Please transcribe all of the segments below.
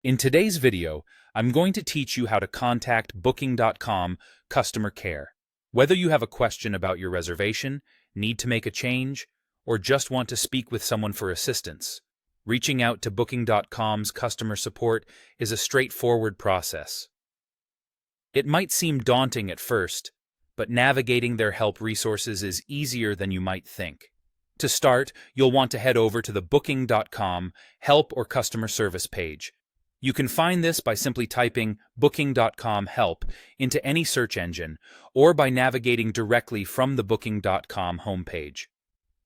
In today's video, I'm going to teach you how to contact Booking.com customer care. Whether you have a question about your reservation, need to make a change, or just want to speak with someone for assistance, reaching out to Booking.com's customer support is a straightforward process. It might seem daunting at first, but navigating their help resources is easier than you might think. To start, you'll want to head over to the Booking.com Help or Customer Service page. You can find this by simply typing Booking.com Help into any search engine or by navigating directly from the Booking.com homepage.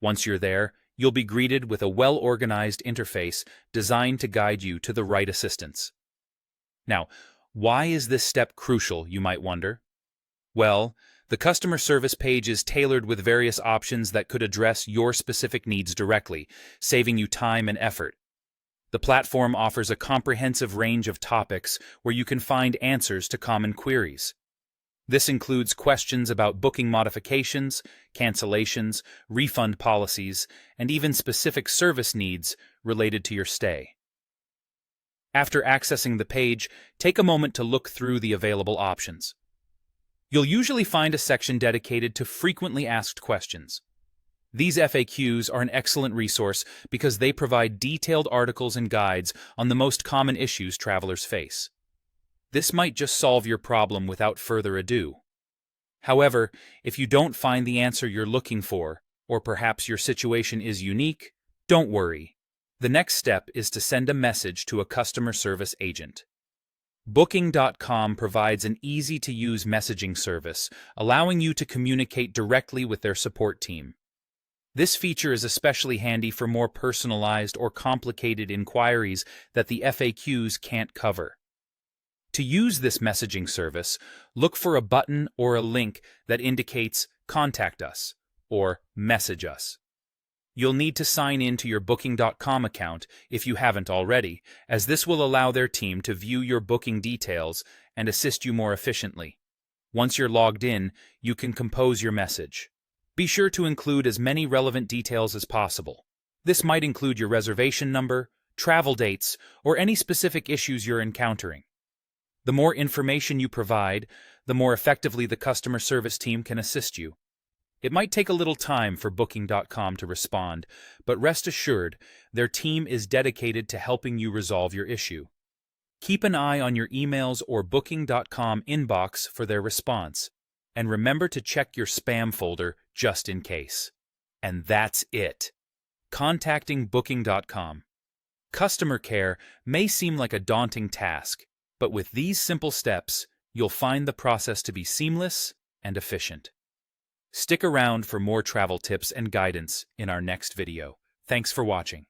Once you're there, you'll be greeted with a well-organized interface designed to guide you to the right assistance. Now, why is this step crucial, you might wonder? Well, the customer service page is tailored with various options that could address your specific needs directly, saving you time and effort. The platform offers a comprehensive range of topics where you can find answers to common queries. This includes questions about booking modifications, cancellations, refund policies, and even specific service needs related to your stay. After accessing the page, take a moment to look through the available options. You'll usually find a section dedicated to frequently asked questions. These FAQs are an excellent resource because they provide detailed articles and guides on the most common issues travelers face. This might just solve your problem without further ado. However, if you don't find the answer you're looking for, or perhaps your situation is unique, don't worry. The next step is to send a message to a customer service agent. Booking.com provides an easy-to-use messaging service, allowing you to communicate directly with their support team. This feature is especially handy for more personalized or complicated inquiries that the FAQs can't cover. To use this messaging service, look for a button or a link that indicates "Contact us" or "Message us." You'll need to sign in to your Booking.com account if you haven't already, as this will allow their team to view your booking details and assist you more efficiently. Once you're logged in, you can compose your message. Be sure to include as many relevant details as possible. This might include your reservation number, travel dates, or any specific issues you're encountering. The more information you provide, the more effectively the customer service team can assist you. It might take a little time for Booking.com to respond, but rest assured, their team is dedicated to helping you resolve your issue. Keep an eye on your emails or Booking.com inbox for their response, and remember to check your spam folder just in case. And that's it. Contacting Booking.com. Customer care may seem like a daunting task, but with these simple steps, you'll find the process to be seamless and efficient. Stick around for more travel tips and guidance in our next video. Thanks for watching.